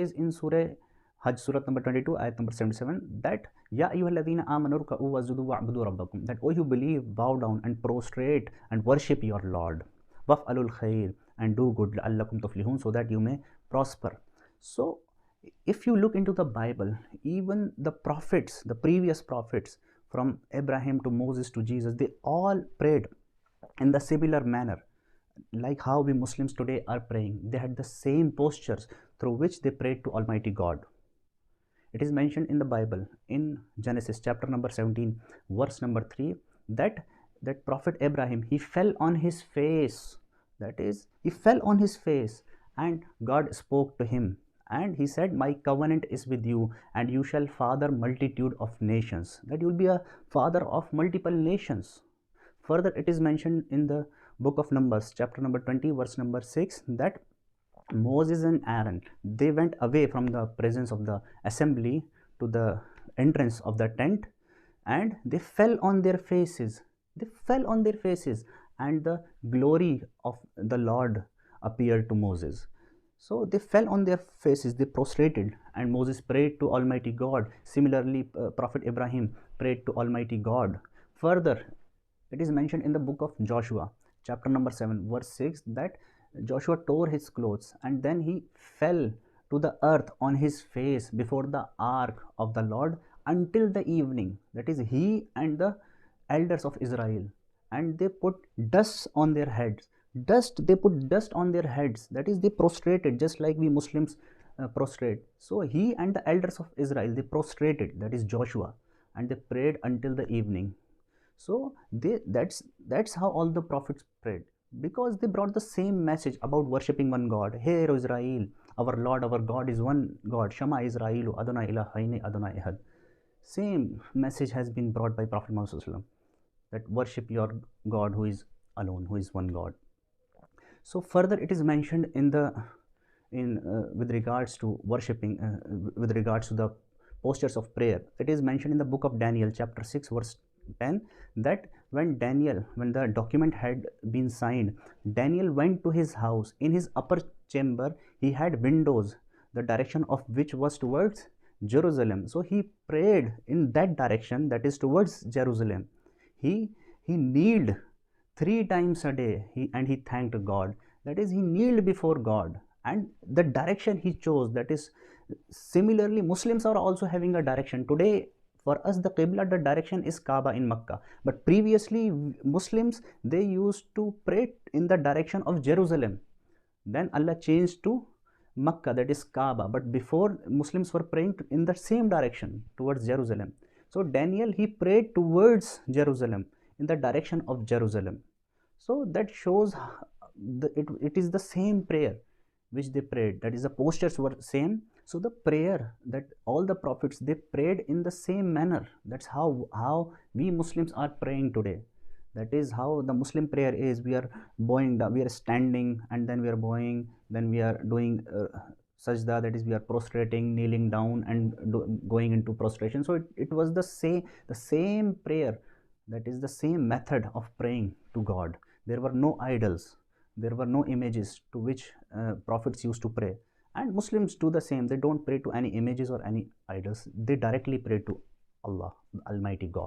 says in Surah Hajj, Surah number 22, ayat number 77, that Ya ayyuhalladhina amanu ruk'u wasjudu wa'budu rabbakum, that, oh, you believe, bow down and prostrate and worship your Lord. Waf'alul khair, and do good, la'allakum tuflihun, so that you may prosper. So if you look into the Bible, even the prophets, the previous prophets, from Abraham to Moses to Jesus, they all prayed in the similar manner, like how we Muslims today are praying. They had the same postures through which they prayed to Almighty God. It is mentioned in the Bible in Genesis chapter number 17, verse number 3, that Prophet Abraham, he fell on his face. That is, he fell on his face, and God spoke to him, and he said, my covenant is with you, and you shall father multitude of nations. That you will be a father of multiple nations. Further, it is mentioned in the book of Numbers, chapter number 20, verse number 6, that Moses and Aaron, they went away from the presence of the assembly to the entrance of the tent, and they fell on their faces. They fell on their faces, and the glory of the Lord appeared to Moses. So they fell on their faces, they prostrated, and Moses prayed to Almighty God. Similarly, Prophet Abraham prayed to Almighty God. Further, it is mentioned in the book of Joshua, chapter number 7, verse 6, that Joshua tore his clothes, and then he fell to the earth on his face before the ark of the Lord until the evening. That is, he and the elders of Israel, and they put dust on their heads. They put dust on their heads. That is, they prostrated just like we Muslims prostrate. So he and the elders of Israel, they prostrated, that is Joshua, and they prayed until the evening. So that's how all the prophets prayed, because they brought the same message about worshipping one God. Hear, O Israel, our Lord, our God is one God. Shama Israelu, Adonai Ilahaini, Adonai Ehad. Same message has been brought by Prophet Muhammad, that worship your God who is alone, who is one God. So further, it is mentioned with regards to worshipping, with regards to the postures of prayer. It is mentioned in the book of Daniel, chapter 6, verse 10, that when the document had been signed, Daniel went to his house. In his upper chamber, he had windows, the direction of which was towards Jerusalem. So he prayed in that direction, that is towards Jerusalem. He kneeled 3 times a day, and he thanked God. That is, he kneeled before God, and the direction he chose, that is, similarly Muslims are also having a direction today. For us, the Qibla, the direction is Kaaba in Makkah, but previously Muslims, they used to pray in the direction of Jerusalem. Then Allah changed to Makkah, that is Kaaba, but before Muslims were praying in the same direction towards Jerusalem. So Daniel, he prayed towards Jerusalem, in the direction of Jerusalem. So that shows it is the same prayer which they prayed, that is, the postures were same. So the prayer that all the prophets, they prayed in the same manner. That's how we Muslims are praying today. That is how the Muslim prayer is. We are bowing down, we are standing, and then we are bowing, then we are doing sajda, that is, we are prostrating, kneeling down, and going into prostration. So it was the same prayer, that is the same method of praying to God. There were no idols, there were no images to which prophets used to pray. And Muslims do the same. They don't pray to any images or any idols. They directly pray to Allah, Almighty God.